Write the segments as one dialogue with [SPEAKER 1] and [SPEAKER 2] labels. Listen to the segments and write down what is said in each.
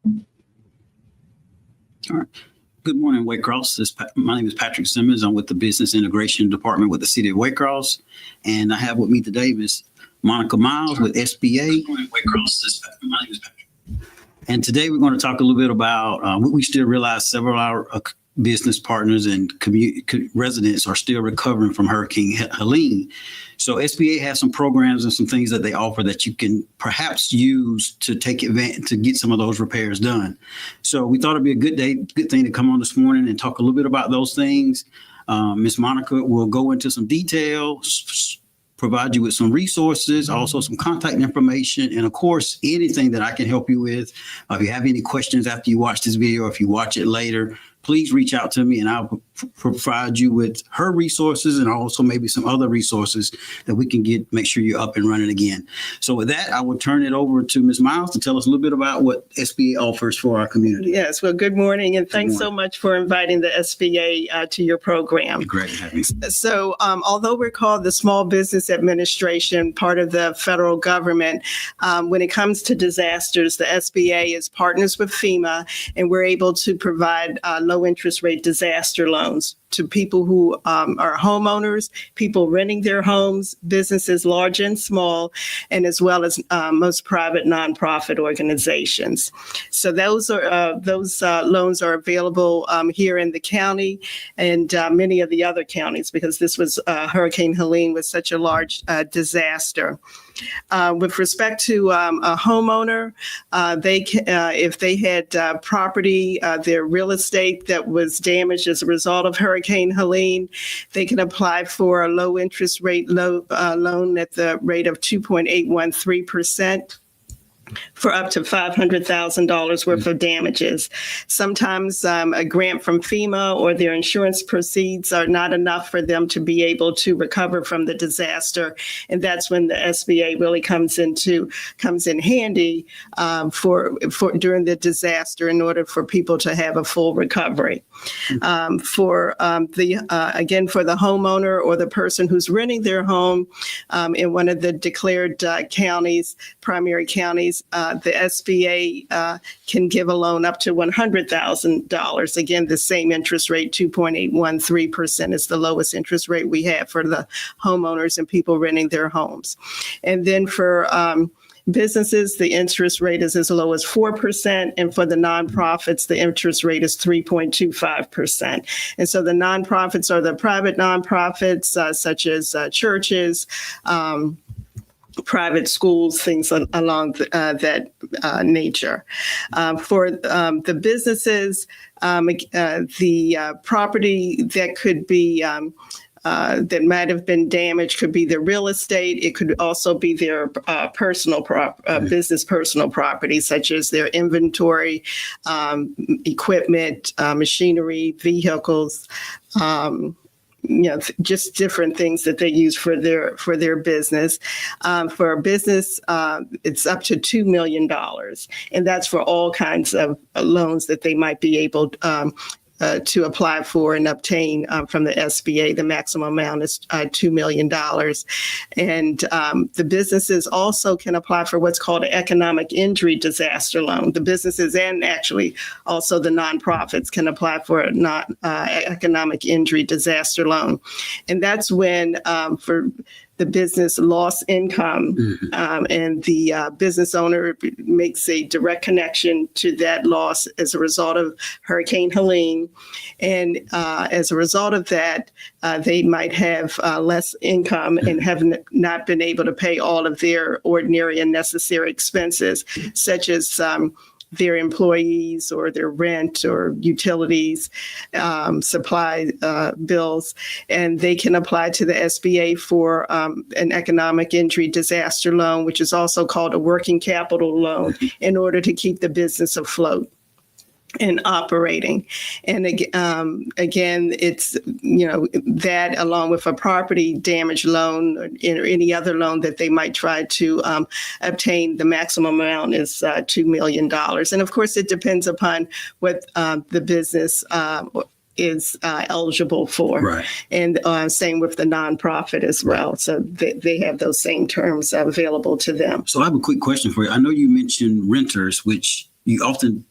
[SPEAKER 1] All right. Good morning, Waycross. My name is Patrick Simmons. I'm with the Business Integration Department with the City of Waycross. And I have with me today Ms. Monica Miles with SBA. Good morning, Waycross. My name is Patrick. And today we're going to talk a little bit about we still realize several of our business partners and residents are still recovering from Hurricane Helene. So SBA has some programs and some things that they offer that you can perhaps use to take advantage to get some of those repairs done. So we thought it'd be a good thing to come on this morning and talk a little bit about those things. Ms. Monica will go into some details, provide you with some resources, also some contact information, and of course, anything that I can help you with. If you have any questions after you watch this video, or if you watch it later, please reach out to me and I'll provide you with her resources and also maybe some other resources that we can make sure you're up and running again. So with that, I will turn it over to Ms. Miles to tell us a little bit about what SBA offers for our community.
[SPEAKER 2] Yes, well, good morning, and thanks so much for inviting the SBA to your program.
[SPEAKER 1] Great having you.
[SPEAKER 2] So although we're called the Small Business Administration, part of the federal government, when it comes to disasters, the SBA is partners with FEMA, and we're able to provide low interest rate disaster loans to people who are homeowners, people renting their homes, businesses large and small, and as well as most private nonprofit organizations. So those loans are available here in the county and many of the other counties, because this was Hurricane Helene was such a large disaster. With respect to a homeowner, if they had property, their real estate that was damaged as a result of Hurricane Helene, they can apply for a low interest rate loan at the rate of 2.813%. for up to $500,000 worth of damages. Sometimes a grant from FEMA or their insurance proceeds are not enough for them to be able to recover from the disaster. And that's when the SBA really comes in handy for during the disaster in order for people to have a full recovery. For the homeowner or the person who's renting their home in one of the declared primary counties, the SBA can give a loan up to $100,000. Again, the same interest rate, 2.813% is the lowest interest rate we have for the homeowners and people renting their homes. And then for businesses, the interest rate is as low as 4%. And for the nonprofits, the interest rate is 3.25%. And so the nonprofits are the private nonprofits, such as churches, private schools, things along that nature. For the businesses, the property that could be that might have been damaged could be their real estate. It could also be their business personal property, such as their inventory, equipment, machinery, vehicles, just different things that they use for their business. For a business, it's up to $2 million. And that's for all kinds of loans that they might be able to apply for and obtain from the SBA. The maximum amount is $2 million. And the businesses also can apply for what's called an economic injury disaster loan. The businesses and actually also the nonprofits can apply for an economic injury disaster loan. And that's when for the business lost income, and the business owner makes a direct connection to that loss as a result of Hurricane Helene. And as a result of that, they might have less income and have not been able to pay all of their ordinary and necessary expenses, such as their employees or their rent or utilities, supply bills, and they can apply to the SBA for an economic injury disaster loan, which is also called a working capital loan, in order to keep the business afloat and operating. And again, it's, that along with a property damage loan or any other loan that they might try to obtain, the maximum amount is $2 million. And of course, it depends upon what the business is eligible for. Right. And same with the nonprofit as well. So they have those same terms available to them.
[SPEAKER 1] So I have a quick question for you. I know you mentioned renters, which you often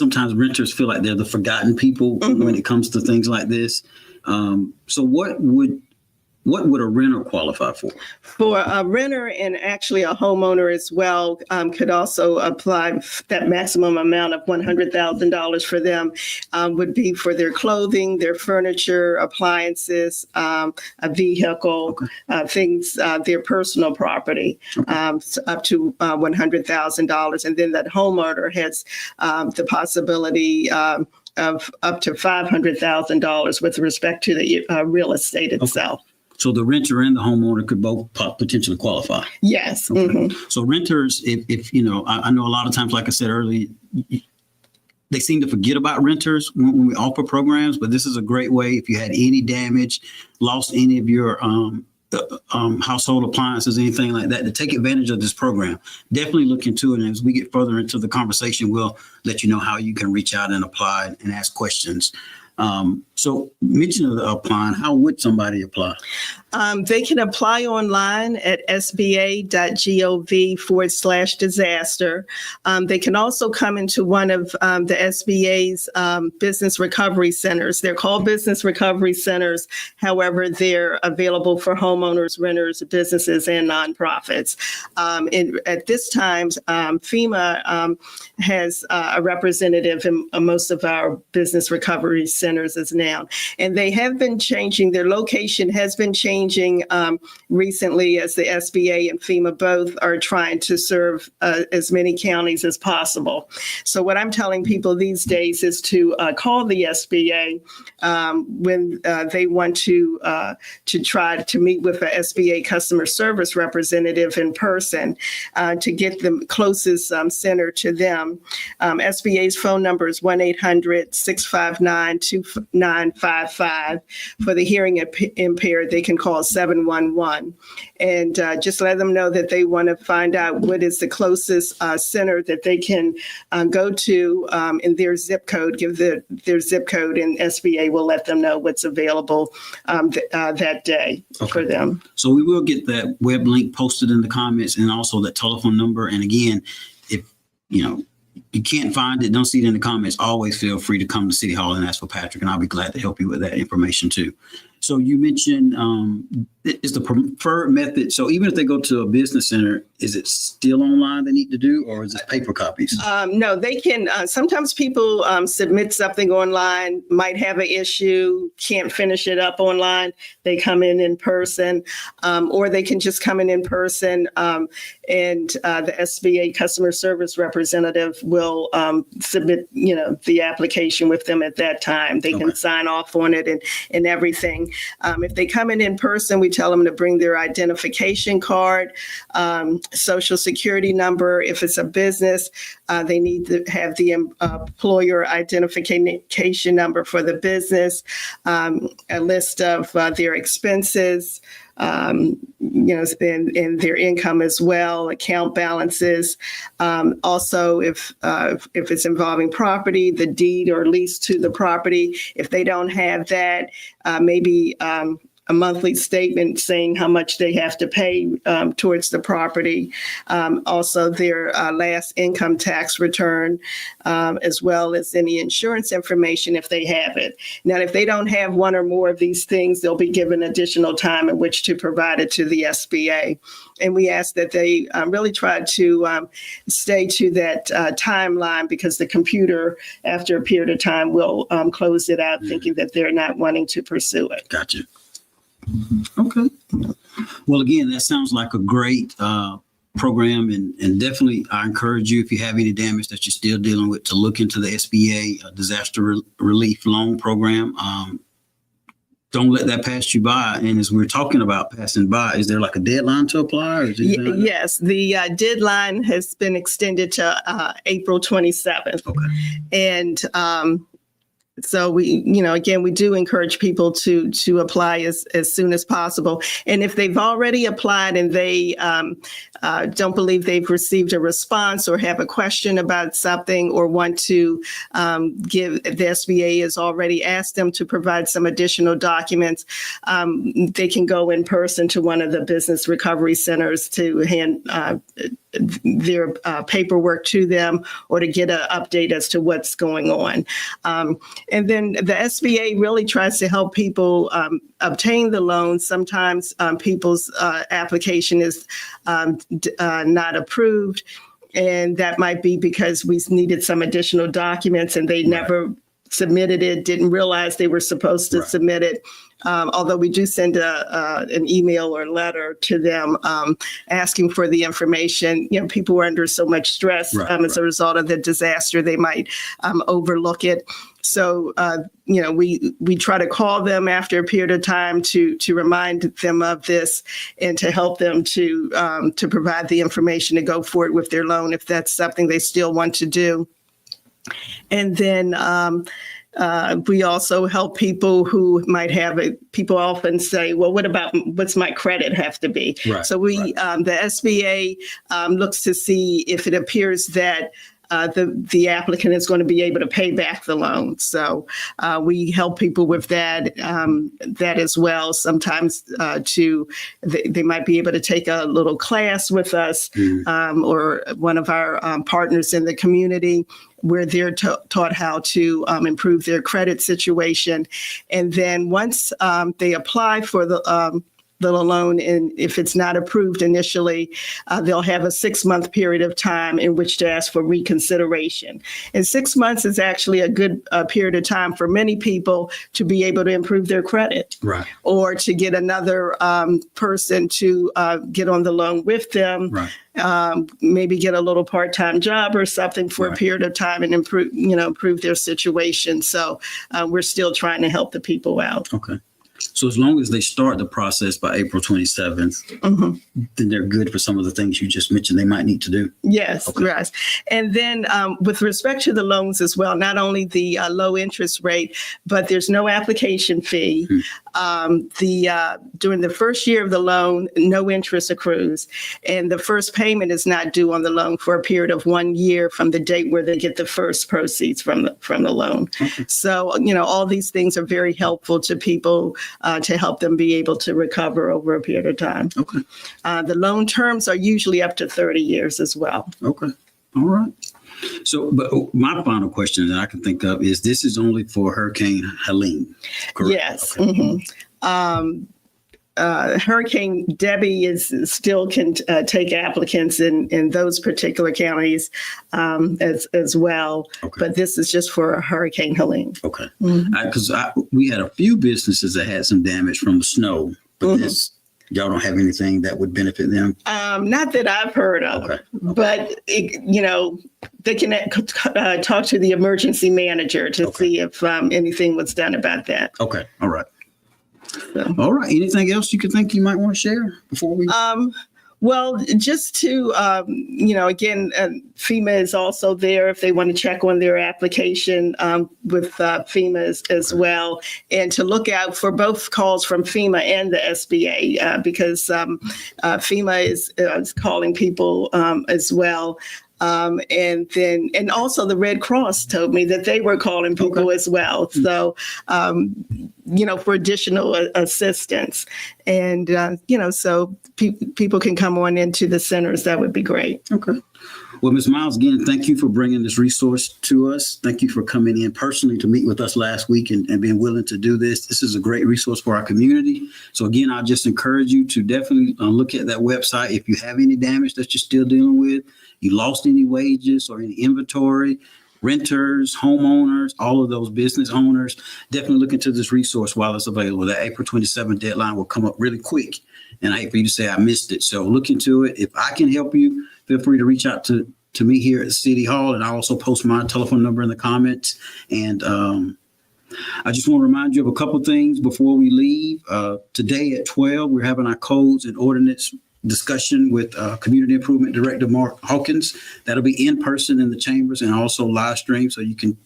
[SPEAKER 1] sometimes renters feel like they're the forgotten people when it comes to things like this. So what would a renter qualify for?
[SPEAKER 2] For a renter and actually a homeowner as well, could also apply. That maximum amount of $100,000 for them would be for their clothing, their furniture, appliances, a vehicle, things, their personal property, up to $100,000. And then that homeowner has the possibility of up to $500,000 with respect to the real estate itself.
[SPEAKER 1] So the renter and the homeowner could both potentially qualify.
[SPEAKER 2] Yes.
[SPEAKER 1] Okay. So renters, if you know, I know a lot of times, like I said earlier, they seem to forget about renters when we offer programs, but this is a great way. If you had any damage, lost any of your household appliances, anything like that, to take advantage of this program. Definitely look into it. And as we get further into the conversation, we'll let you know how you can reach out and apply and ask questions. So mention of applying, how would somebody apply?
[SPEAKER 2] They can apply online at sba.gov/disaster. They can also come into one of the SBA's business recovery centers. They're called business recovery centers. However, they're available for homeowners, renters, businesses, and nonprofits. At this time, FEMA has a representative in most of our business recovery centers as now. And they have been changing, their location has been changing recently as the SBA and FEMA both are trying to serve as many counties as possible. So what I'm telling people these days is to call the SBA when they want to try to meet with an SBA customer service representative in person to get the closest center to them. SBA's phone number is 1-800-659-2955. For the hearing impaired, they can call 711 and just let them know that they want to find out what is the closest center that they can go to in their zip code, give their zip code, and SBA will let them know what's available that day for them.
[SPEAKER 1] So we will get that web link posted in the comments and also that telephone number. And again, if you can't find it, don't see it in the comments, always feel free to come to City Hall and ask for Patrick, and I'll be glad to help you with that information too. So you mentioned it's the preferred method. So even if they go to a business center, is it still online they need to do, or is it paper copies?
[SPEAKER 2] No, they can. Sometimes people submit something online, might have an issue, can't finish it up online. They come in person, or they can just come in person, and the SBA customer service representative will submit, the application with them at that time. They can sign off on it and everything. If they come in person, we tell them to bring their identification card, social security number. If it's a business, they need to have the employer identification number for the business, a list of their expenses, and their income as well, account balances. Also, if it's involving property, the deed or lease to the property. If they don't have that, maybe a monthly statement saying how much they have to pay towards the property. Also, their last income tax return, as well as any insurance information if they have it. Now, if they don't have one or more of these things, they'll be given additional time in which to provide it to the SBA. And we ask that they really try to stay to that timeline, because the computer, after a period of time, will close it out, thinking that they're not wanting to pursue it.
[SPEAKER 1] Gotcha. Okay. Well, again, that sounds like a great program, and definitely I encourage you, if you have any damage that you're still dealing with, to look into the SBA disaster relief loan program. Don't let that pass you by. And as we're talking about passing by, is there like a deadline to apply? Or
[SPEAKER 2] yes, the deadline has been extended to April 27th. Okay. And so we, again, we do encourage people to apply as soon as possible. And if they've already applied and they don't believe they've received a response or have a question about something or want to give, the SBA has already asked them to provide some additional documents, they can go in person to one of the business recovery centers to their paperwork to them or to get an update as to what's going on. And then the SBA really tries to help people obtain the loans. Sometimes people's application is not approved, and that might be because we needed some additional documents and they never submitted it, didn't realize they were supposed to submit it. Although we do send an email or letter to them asking for the information. People were under so much stress as a result of the disaster, they might overlook it. So, we try to call them after a period of time to remind them of this and to help them to provide the information to go forward with their loan if that's something they still want to do. And then we also help people who might have it. People often say, well, what's my credit have to be? Right, so the SBA looks to see if it appears that the applicant is going to be able to pay back the loan. So we help people with that as well. Sometimes they might be able to take a little class with us or one of our partners in the community where they're taught how to improve their credit situation. And then once they apply for the loan, and if it's not approved initially, they'll have a 6-month period of time in which to ask for reconsideration. And 6 months is actually a good period of time for many people to be able to improve their credit, or to get another person to get on the loan with them. Maybe get a little part-time job or something for a period of time and improve their situation. So we're still trying to help the people out.
[SPEAKER 1] Okay. So as long as they start the process by April 27th, then they're good for some of the things you just mentioned they might need to do.
[SPEAKER 2] Yes, yes. And then with respect to the loans as well, not only the low interest rate, but there's no application fee. During the first year of the loan, no interest accrues, and the first payment is not due on the loan for a period of 1 year from the date where they get the first proceeds from the loan. So, all these things are very helpful to people to help them be able to recover over a period of time. The loan terms are usually up to 30 years as well.
[SPEAKER 1] All right. So, but my final question that I can think of is this is only for Hurricane Helene, correct?
[SPEAKER 2] Yes. Hurricane Debbie still can take applicants in those particular counties as well. But this is just for Hurricane Helene.
[SPEAKER 1] Because we had a few businesses that had some damage from the snow, but y'all don't have anything that would benefit them?
[SPEAKER 2] Not that I've heard of, but they can talk to the emergency manager to see if anything was done about that.
[SPEAKER 1] All right. So. All right. Anything else you could think you might want to share before we?
[SPEAKER 2] Well, just to, again, FEMA is also there if they want to check on their application with FEMA as well, and to look out for both calls from FEMA and the SBA because FEMA is calling people as well. And also the Red Cross told me that they were calling people as well. So, for additional assistance and, so people can come on into the centers. That would be great.
[SPEAKER 1] Well, Ms. Miles, again, thank you for bringing this resource to us. Thank you for coming in personally to meet with us last week and being willing to do this. This is a great resource for our community. So again, I just encourage you to definitely look at that website. If you have any damage that you're still dealing with, you lost any wages or any inventory, renters, homeowners, all of those business owners, definitely look into this resource while it's available. That April 27th deadline will come up really quick. And I hate for you to say I missed it. So look into it. If I can help you, feel free to reach out to me here at City Hall. And I'll also post my telephone number in the comments. And I just want to remind you of a couple things before we leave. Today at 12, we're having our codes and ordinance discussion with Community Improvement Director Mark Hawkins. That'll be in person in the chambers and also live stream, so you can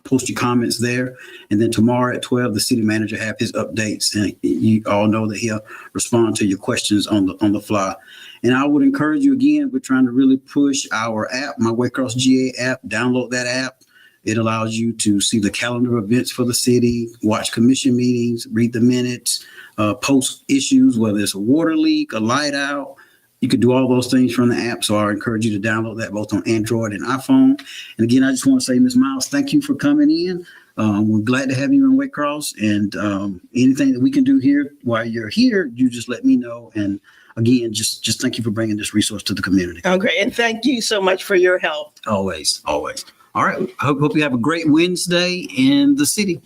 [SPEAKER 1] post your comments there. And then tomorrow at 12, the city manager have his updates, and you all know that he'll respond to your questions on the fly. And I would encourage you again, we're trying to really push our app, my Waycross GA app. Download that app. It allows you to see the calendar of events for the city, watch commission meetings, read the minutes, post issues, whether it's a water leak, a light out, You could do all those things from the app. So I encourage you to download that both on Android and iPhone. And again, I just want to say, Ms. Miles, thank you for coming in. We're glad to have you in Waycross, and anything that we can do here while you're here, you just let me know. And again, just thank you for bringing this resource to the community.
[SPEAKER 2] Oh, great. And thank you so much for your help.
[SPEAKER 1] Always, always. All right. Hope you have a great Wednesday in the city.